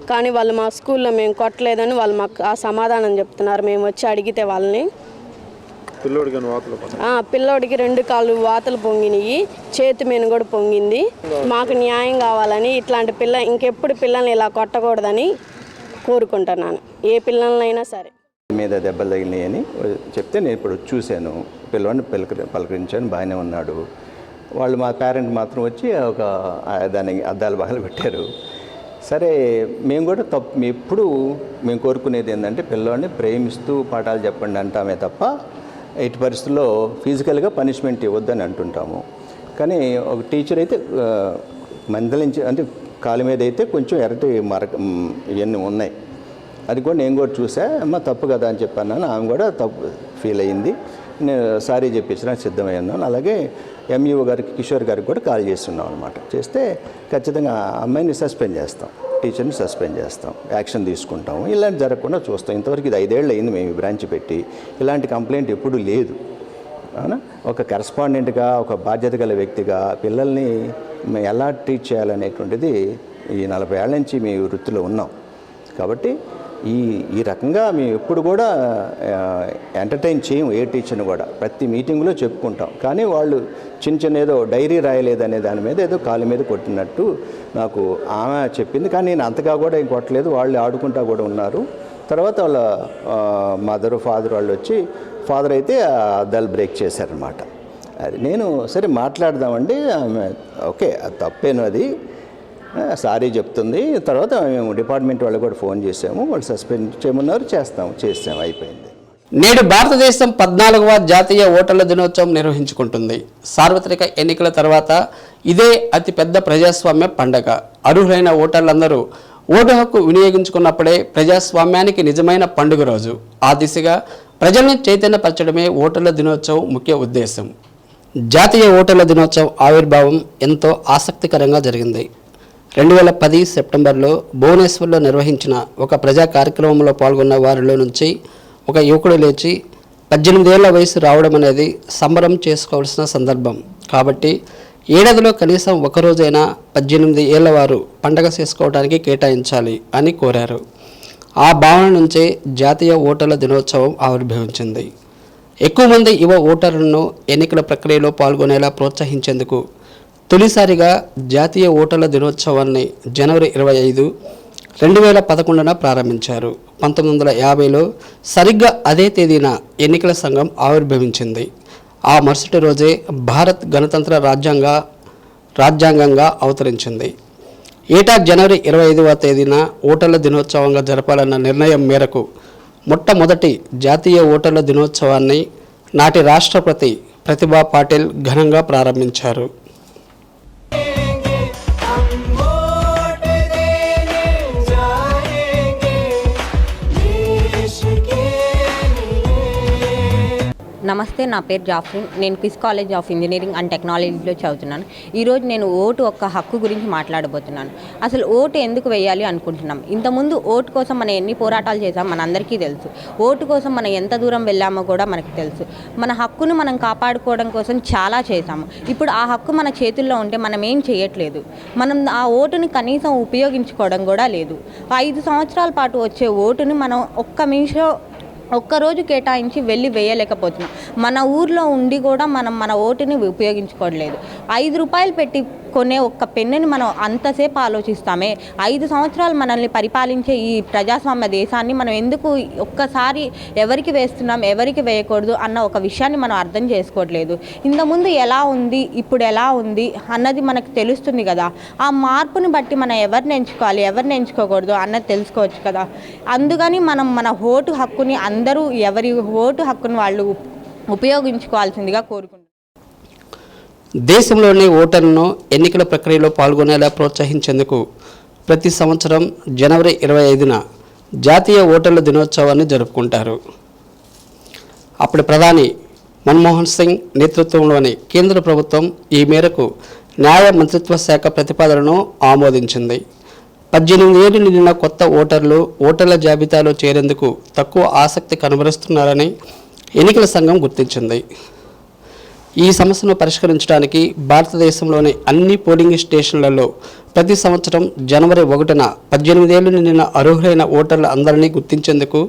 కానీ వాళ్ళు మా స్కూల్లో మేము కొట్టలేదని వాళ్ళు మాకు ఆ సమాధానం చెప్తున్నారు. మేము వచ్చి అడిగితే వాళ్ళని పిల్లోడికి 2 కాళ్ళు వాతలు పొంగినాయి, చేతి మీద కూడా పొంగింది. మాకు న్యాయం కావాలని, ఇట్లాంటి ఇంకెప్పుడు పిల్లల్ని ఇలా కొట్టకూడదని కోరుకుంటున్నాను, ఏ పిల్లలైనా సరే. మీద దెబ్బలు తగిలినాయని చెప్తే నేను ఇప్పుడు చూశాను, పిల్లవాడిని పలకరించాను, బాగానే ఉన్నాడు. వాళ్ళు మా పేరెంట్ మాత్రం వచ్చి దానికి అద్దాలు బాగా పెట్టారు. సరే మేము కూడా ఎప్పుడు మేము కోరుకునేది ఏంటంటే పిల్లవాడిని ప్రేమిస్తూ పాఠాలు చెప్పండి అంటామే తప్ప ఎట్టి పరిస్థితుల్లో ఫిజికల్గా పనిష్మెంట్ ఇవ్వద్దని అంటుంటాము. కానీ ఒక టీచర్ అయితే మందలించి అంటే కాలు మీద అయితే కొంచెం ఎర్రటి ఇవన్నీ ఉన్నాయి, అది కూడా నేను కూడా చూసా. అమ్మ తప్పు కదా అని చెప్పాను, ఆమె కూడా తప్పు ఫీల్ అయ్యింది. నేను సారీ చెప్పించడానికి సిద్ధమై ఉన్నాను. అలాగే ఎంఈఓ గారికి, కిషోర్ గారికి కూడా కాల్ చేస్తున్నాం అనమాట. చేస్తే ఖచ్చితంగా అమ్మాయిని సస్పెండ్ చేస్తాం, టీచర్ని సస్పెండ్ చేస్తాం, యాక్షన్ తీసుకుంటాం. ఇలాంటి జరగకుండా చూస్తాం. ఇంతవరకు ఇది 5 ఏళ్ళు అయింది మేము ఈ బ్రాంచ్ పెట్టి, ఇలాంటి కంప్లైంట్ ఎప్పుడూ లేదు. అవునా, ఒక కరెస్పాండెంట్గా, ఒక బాధ్యత గల వ్యక్తిగా పిల్లల్ని ఎలా ట్రీట్ చేయాలనేటువంటిది ఈ 40 ఏళ్ళ నుంచి మీ వృత్తిలో ఉన్నాం. కాబట్టి ఈ రకంగా మేము ఎప్పుడు కూడా ఎంటర్టైన్ చేయము ఏ టీచర్ని కూడా. ప్రతి మీటింగ్లో చెప్పుకుంటాం. కానీ వాళ్ళు చిన్న ఏదో డైరీ రాయలేదనే దాని మీద ఏదో కాలు మీద కొట్టినట్టు నాకు ఆమె చెప్పింది. కానీ నేను అంతగా కూడా ఏం కొట్టలేదు, వాళ్ళు ఆడుకుంటా కూడా ఉన్నారు. తర్వాత వాళ్ళ మదరు, ఫాదర్ వాళ్ళు వచ్చి, ఫాదర్ అయితే అద్దాలు బ్రేక్ చేశారనమాట. అది నేను సరే మాట్లాడదామండి, ఆమె ఓకే అది తప్పేను, అది సారీ చెప్తుంది. తర్వాత మేము డిపార్ట్మెంట్ వాళ్ళు కూడా ఫోన్ చేసాము, వాళ్ళు సస్పెండ్ చేయమన్నారు, చేసాము, అయిపోయింది. నేడు భారతదేశం 14వ జాతీయ ఓటర్ల దినోత్సవం నిర్వహించుకుంటుంది. సార్వత్రిక ఎన్నికల తర్వాత ఇదే అతిపెద్ద ప్రజాస్వామ్య పండగ. అర్హులైన ఓటర్లందరూ ఓటు హక్కు వినియోగించుకున్నప్పుడే ప్రజాస్వామ్యానికి నిజమైన పండుగ రోజు. ఆ దిశగా ప్రజలను చైతన్యపరచడమే ఓటర్ల దినోత్సవం ముఖ్య ఉద్దేశం. జాతీయ ఓటర్ల దినోత్సవం ఆవిర్భావం ఎంతో ఆసక్తికరంగా జరిగింది. 2010 సెప్టెంబర్లో భువనేశ్వర్లో నిర్వహించిన ఒక ప్రజా కార్యక్రమంలో పాల్గొన్న వారిలో నుంచి ఒక యువకుడు లేచి 18 ఏళ్ల వయసు రావడం అనేది సంబరం చేసుకోవాల్సిన సందర్భం కాబట్టి ఏడాదిలో కనీసం ఒకరోజైనా 18 ఏళ్ల వారు పండగ చేసుకోవడానికి కేటాయించాలి అని కోరారు. ఆ భావన నుంచే జాతీయ ఓటర్ల దినోత్సవం ఆవిర్భవించింది. ఎక్కువ మంది యువ ఓటర్లను ఎన్నికల ప్రక్రియలో పాల్గొనేలా ప్రోత్సహించేందుకు తొలిసారిగా జాతీయ ఓటర్ల దినోత్సవాన్ని జనవరి 25, 2011న ప్రారంభించారు. 1950లో సరిగ్గా అదే తేదీన ఎన్నికల సంఘం ఆవిర్భవించింది. ఆ మరుసటి రోజే భారత్ గణతంత్ర రాజ్యాంగంగా అవతరించింది. ఏటా జనవరి 25వ తేదీన ఓటర్ల దినోత్సవంగా జరపాలన్న నిర్ణయం మేరకు మొట్టమొదటి జాతీయ ఓటర్ల దినోత్సవాన్ని నాటి రాష్ట్రపతి ప్రతిభా పాటిల్ ఘనంగా ప్రారంభించారు. నమస్తే, నా పేరు జాఫ్రిన్. నేను quiz college of engineering and టెక్నాలజీలో చదువుతున్నాను. ఈరోజు నేను ఓటు ఒక్క హక్కు గురించి మాట్లాడబోతున్నాను. అసలు ఓటు ఎందుకు వేయాలి అనుకుంటున్నాం? ఇంతకుముందు ఓటు కోసం మనం ఎన్ని పోరాటాలు చేసాం మనందరికీ తెలుసు. ఓటు కోసం మనం ఎంత దూరం వెళ్ళామో కూడా మనకు తెలుసు. మన హక్కును మనం కాపాడుకోవడం కోసం చాలా చేశాము. ఇప్పుడు ఆ హక్కు మన చేతుల్లో ఉంటే మనం ఏం చేయట్లేదు. మనం ఆ ఓటుని కనీసం ఉపయోగించుకోవడం కూడా లేదు. 5 సంవత్సరాల పాటు వచ్చే ఓటుని మనం ఒక్కరోజు కేటాయించి వెళ్ళి వేయలేకపోతున్నాం. మన ఊర్లో ఉండి కూడా మనం మన ఓటుని ఉపయోగించుకోవట్లేదు. 5 రూపాయలు పెట్టి కొనే ఒక్క పెన్నుని మనం అంతసేపు ఆలోచిస్తామే. 5 సంవత్సరాలు మనల్ని పరిపాలించే ఈ ప్రజాస్వామ్య దేశాన్ని మనం ఎందుకు ఒక్కసారి ఎవరికి వేస్తున్నాం, ఎవరికి వేయకూడదు అన్న ఒక విషయాన్ని మనం అర్థం చేసుకోవట్లేదు. ఇంతకుముందు ఎలా ఉంది, ఇప్పుడు ఎలా ఉంది అన్నది మనకు తెలుస్తుంది కదా. ఆ మార్పుని బట్టి మనం ఎవరిని ఎంచుకోవాలి, ఎవరిని ఎంచుకోకూడదు అన్నది తెలుసుకోవచ్చు కదా. అందుకని మనం మన ఓటు హక్కుని అందరూ ఎవరి ఓటు హక్కును వాళ్ళు ఉపయోగించుకోవాల్సిందిగా కోరుకుంటున్నాం. దేశంలోని ఓటర్లను ఎన్నికల ప్రక్రియలో పాల్గొనేలా ప్రోత్సహించేందుకు ప్రతి సంవత్సరం జనవరి 25న జాతీయ ఓటర్ల దినోత్సవాన్ని జరుపుకుంటారు. అప్పటి ప్రధాని మన్మోహన్ సింగ్ నేతృత్వంలోని కేంద్ర ప్రభుత్వం ఈ మేరకు న్యాయ మంత్రిత్వ శాఖ ప్రతిపాదనను ఆమోదించింది. 18 ఏళ్లు నిండిన కొత్త ఓటర్లు ఓటర్ల జాబితాలో చేరేందుకు తక్కువ ఆసక్తి కనబరుస్తున్నారని ఎన్నికల సంఘం గుర్తించింది. ఈ సమస్యను పరిష్కరించడానికి భారతదేశంలోని అన్ని పోలింగ్ స్టేషన్లలో ప్రతి సంవత్సరం జనవరి 1న 18 ఏళ్లు నిండిన అర్హులైన ఓటర్ల అందరినీ గుర్తించేందుకు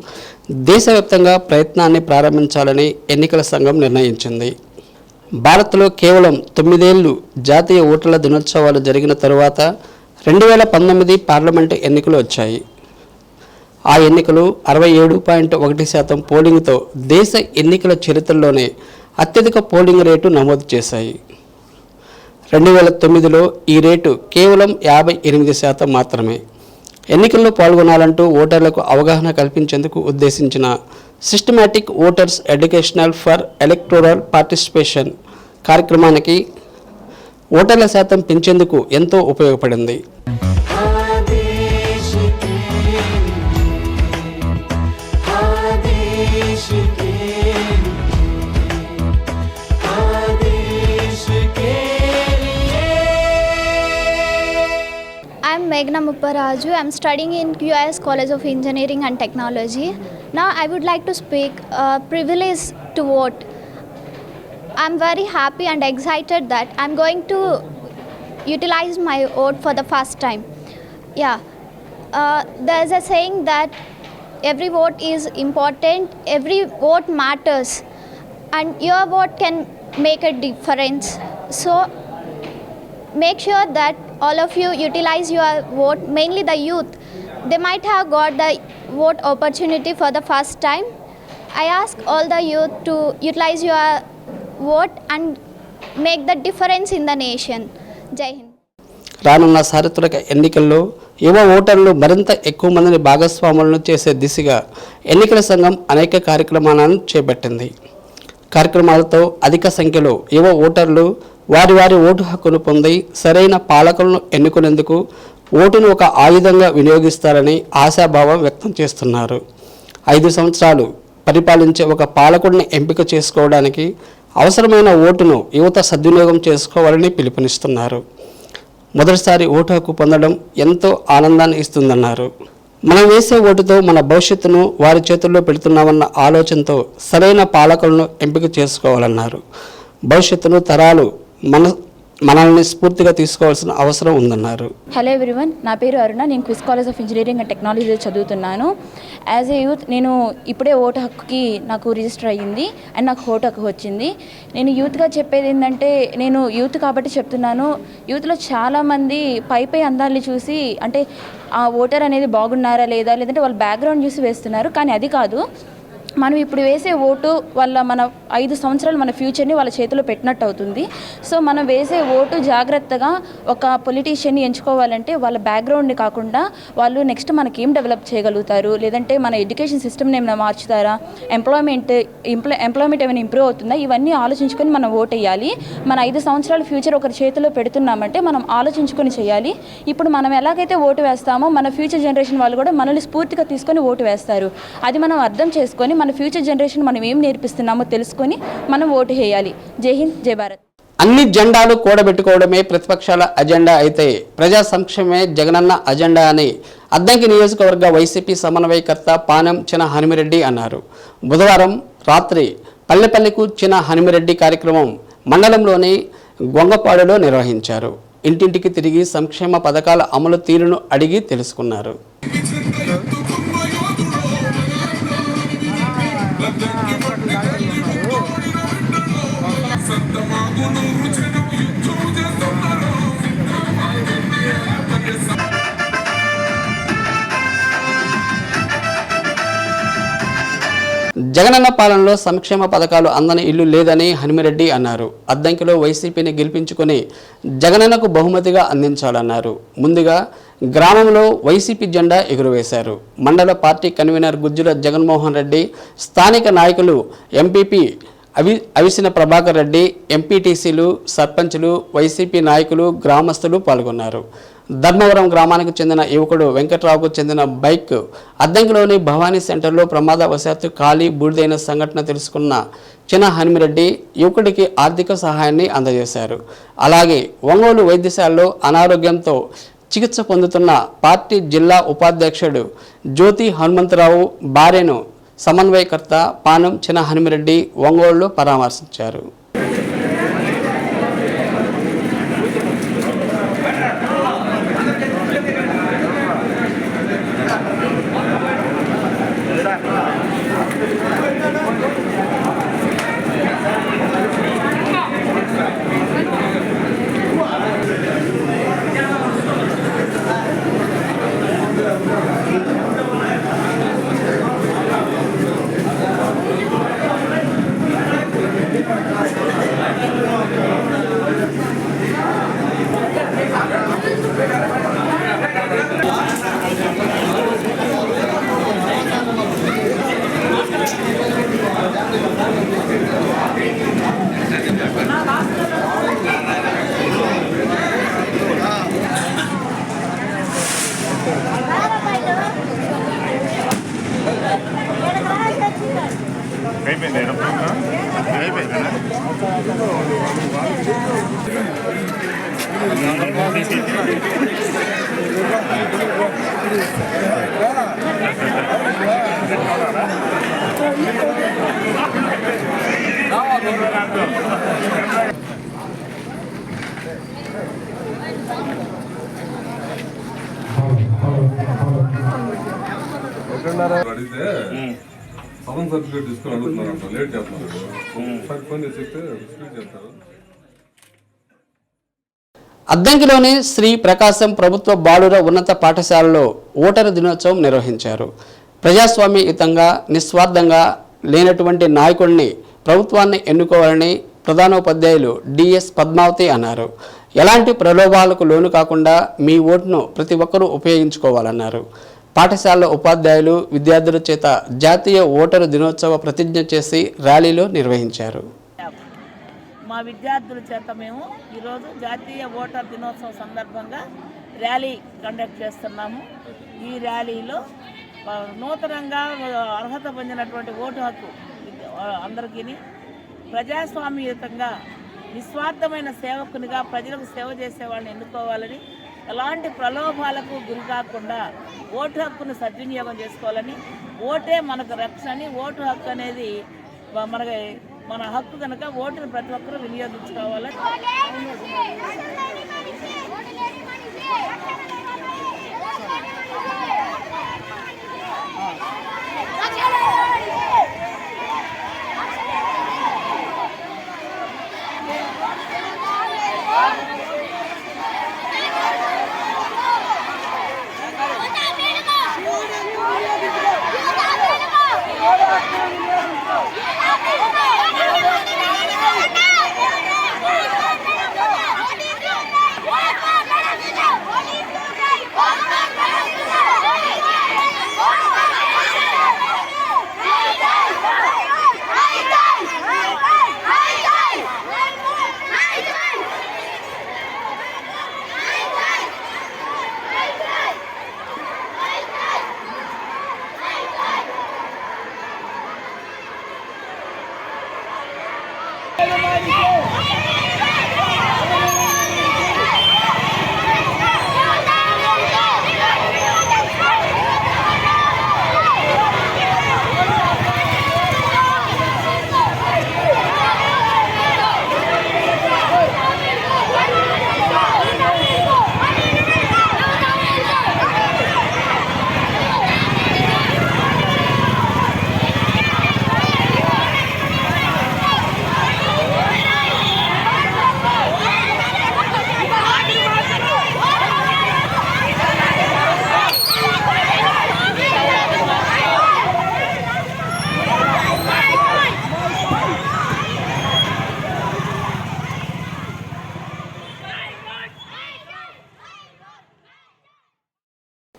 దేశవ్యాప్తంగా ప్రయత్నాన్ని ప్రారంభించాలని ఎన్నికల సంఘం నిర్ణయించింది. భారత్లో కేవలం 9 ఏళ్లు జాతీయ ఓటర్ల దినోత్సవాలు జరిగిన తరువాత 2019 పార్లమెంటు ఎన్నికలు వచ్చాయి. ఆ ఎన్నికలు 67.1% పోలింగ్తో దేశ ఎన్నికల చరిత్రలోనే అత్యధిక పోలింగ్ రేటు నమోదు చేశాయి. 2009లో ఈ రేటు కేవలం 58% మాత్రమే. ఎన్నికల్లో పాల్గొనాలంటూ ఓటర్లకు అవగాహన కల్పించేందుకు ఉద్దేశించిన systematic voters educational for electoral participation కార్యక్రమానికి ఓటర్ల శాతం పెంచేందుకు ఎంతో ఉపయోగపడింది. I'm Meghna Mupparaju. I'm studying in QIS College of Engineering and Technology. Now I would like to speak privilege to vote. I'm very happy and excited that I'm going to utilize my vote for the first time. Yeah, there's a saying that every vote is important, every vote matters, and your vote can make a difference. So make sure that all of you utilize your vote, mainly the youth. They might have got the vote opportunity for the first time. I ask all the youth to utilize your vote and make the difference in the nation. Jai Hind. రానున్న సార్వత్రిక ఎన్నికల్లో యువ ఓటర్లు మరింత ఎక్కువ మందిని భాగస్వాములను చేసే దిశగా ఎన్నికల సంఘం అనేక కార్యక్రమాలను చేపట్టింది. కార్యక్రమాలతో అధిక సంఖ్యలో యువ ఓటర్లు వారి ఓటు హక్కును పొంది సరైన పాలకులను ఎన్నుకునేందుకు ఓటును ఒక ఆయుధంగా వినియోగిస్తారని ఆశాభావం వ్యక్తం చేస్తున్నారు. 5 సంవత్సరాలు పరిపాలించే ఒక పాలకుడిని ఎంపిక చేసుకోవడానికి అవసరమైన ఓటును యువత సద్వినియోగం చేసుకోవాలని పిలుపునిస్తున్నారు. మొదటిసారి ఓటు హక్కు పొందడం ఎంతో ఆనందాన్ని ఇస్తుందన్నారు. మనం వేసే ఓటుతో మన భవిష్యత్తును వారి చేతుల్లో పెడుతున్నామన్న ఆలోచనతో సరైన పాలకులను ఎంపిక చేసుకోవాలన్నారు. భవిష్యత్తును తరాలు మనల్ని స్ఫూర్తిగా తీసుకోవాల్సిన అవసరం ఉందన్నారు. హలో ఎవ్రీవన్, నా పేరు అరుణ. నేను quiz college of engineering and technology చదువుతున్నాను. యాజ్ ఏ యూత్ నేను ఇప్పుడే ఓటు హక్కుకి నాకు రిజిస్టర్ అయ్యింది అండ్ నాకు ఓటు హక్కు వచ్చింది. నేను యూత్గా చెప్పేది ఏంటంటే, నేను యూత్ కాబట్టి చెప్తున్నాను, యూత్లో చాలామంది పై అందాన్ని చూసి అంటే ఆ ఓటర్ అనేది బాగున్నారా లేదా, లేదంటే వాళ్ళ బ్యాక్గ్రౌండ్ చూసి వేస్తున్నారు. కానీ అది కాదు, మనం ఇప్పుడు వేసే ఓటు వల్ల మన 5 సంవత్సరాలు మన ఫ్యూచర్ని వాళ్ళ చేతిలో పెట్టినట్టు అవుతుంది. సో మనం వేసే ఓటు జాగ్రత్తగా ఒక పొలిటీషియన్ని ఎంచుకోవాలంటే వాళ్ళ బ్యాక్గ్రౌండ్ని కాకుండా వాళ్ళు నెక్స్ట్ మనకి ఏం డెవలప్ చేయగలుగుతారు, లేదంటే మన ఎడ్యుకేషన్ సిస్టమ్ని ఏమైనా మార్చుతారా, ఎంప్లాయ్మెంట్ ఏమైనా ఇంప్రూవ్ అవుతుందా, ఇవన్నీ ఆలోచించుకొని మనం ఓటు వేయాలి. మన 5 సంవత్సరాల ఫ్యూచర్ ఒకరి చేతిలో పెడుతున్నామంటే మనం ఆలోచించుకొని చేయాలి. ఇప్పుడు మనం ఎలాగైతే ఓటు వేస్తామో మన ఫ్యూచర్ జనరేషన్ వాళ్ళు కూడా మనల్ని స్ఫూర్తిగా తీసుకొని ఓటు వేస్తారు. అది మనం అర్థం చేసుకొని మన ఫ్యూచర్ జనరేషన్ మనం ఏం నేర్పిస్తున్నామో తెలుసుకొని మనం ఓటు వేయాలి. జై హింద్, జై భారత్. అన్ని జెండాలు కూడబెట్టుకోవడమే ప్రతిపక్షాల అజెండా అయితే ప్రజా సంక్షేమమే జగనన్న అజెండా అని అద్దంకి నియోజకవర్గ వైసీపీ సమన్వయకర్త పానం చిన హనుమిరెడ్డి అన్నారు. బుధవారం రాత్రి పల్లెపల్లికు చిన హనుమిరెడ్డి కార్యక్రమం మండలంలోని గొంగపాడులో నిర్వహించారు. ఇంటింటికి తిరిగి సంక్షేమ పథకాల అమలు తీరును అడిగి తెలుసుకున్నారు. జగనన్న పాలనలో సంక్షేమ పథకాలు అందని ఇల్లు లేదని హనుమిరెడ్డి అన్నారు. అద్దంకిలో వైసీపీని గెలిపించుకొని జగనన్నకు బహుమతిగా అందించాలన్నారు. ముందుగా గ్రామంలో వైసీపీ జెండా ఎగురవేశారు. మండల పార్టీ కన్వీనర్ గుజ్జుల జగన్మోహన్ రెడ్డి, స్థానిక నాయకులు ఎంపీపీ అవిసిన ప్రభాకర్ రెడ్డి, ఎంపీటీసీలు, సర్పంచులు, వైసీపీ నాయకులు, గ్రామస్తులు పాల్గొన్నారు. ధర్మవరం గ్రామానికి చెందిన యువకుడు వెంకట్రావుకు చెందిన బైక్ అద్దంకిలోని భవానీ సెంటర్లో ప్రమాదవశాత్తు ఖాళీ బూడిదైన సంఘటన తెలుసుకున్న చిన హనుమిరెడ్డి యువకుడికి ఆర్థిక సహాయాన్ని అందజేశారు. అలాగే ఒంగోలు వైద్యశాలలో అనారోగ్యంతో చికిత్స పొందుతున్న పార్టీ జిల్లా ఉపాధ్యక్షుడు జ్యోతి హనుమంతరావు భార్యను సమన్వయకర్త పానం చిన హనుమిరెడ్డి ఒంగోలులో పరామర్శించారు. అడిగితే సదన్ సర్టిఫికేట్ తీసుకొని అడుగుతున్నారంట, లేట్ చేస్తున్నారు. ఫోన్ చేసి చెప్తే స్పీడ్ చేస్తారు. అద్దంకిలోని శ్రీ ప్రకాశం ప్రభుత్వ బాలుర ఉన్నత పాఠశాలలో ఓటరు దినోత్సవం నిర్వహించారు. ప్రజాస్వామ్యయుతంగా నిస్వార్థంగా లేనటువంటి నాయకుడిని ప్రభుత్వాన్ని ఎన్నుకోవాలని ప్రధానోపాధ్యాయులు డిఎస్ పద్మావతి అన్నారు. ఎలాంటి ప్రలోభాలకు లోను కాకుండా మీ ఓటును ప్రతి ఒక్కరూ ఉపయోగించుకోవాలన్నారు. పాఠశాల ఉపాధ్యాయులు విద్యార్థుల చేత జాతీయ ఓటరు దినోత్సవ ప్రతిజ్ఞ చేసి ర్యాలీలో నిర్వహించారు. మా విద్యార్థుల చేత మేము ఈరోజు జాతీయ ఓటర్ దినోత్సవం సందర్భంగా ర్యాలీ కండక్ట్ చేస్తున్నాము. ఈ ర్యాలీలో నూతనంగా అర్హత పొందినటువంటి ఓటు హక్కు అందరికీ ప్రజాస్వామ్యయుతంగా నిస్వార్థమైన సేవకునిగా ప్రజలకు సేవ చేసేవాడిని ఎన్నుకోవాలని, ఎలాంటి ప్రలోభాలకు గురి కాకుండా ఓటు హక్కును సద్వినియోగం చేసుకోవాలని, ఓటే మనకు రక్షణ అని, ఓటు హక్కు అనేది మన హక్కు కనుక ఓటును ప్రతి ఒక్కరూ వినియోగించుకోవాలని.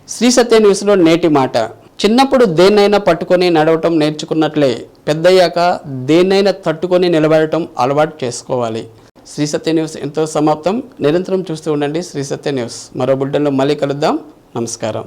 శ్రీ సత్య న్యూస్లో నేటి మాట. చిన్నప్పుడు దేన్నైనా పట్టుకొని నడవటం నేర్చుకున్నట్లే పెద్దయ్యాక దేన్నైనా తట్టుకొని నిలబడటం అలవాటు చేసుకోవాలి. శ్రీ సత్య న్యూస్ ఎంతో సమాప్తం. నిరంతరం చూస్తూ ఉండండి శ్రీ సత్య న్యూస్. మరో బుల్టన్లో మళ్ళీ కలుద్దాం. నమస్కారం.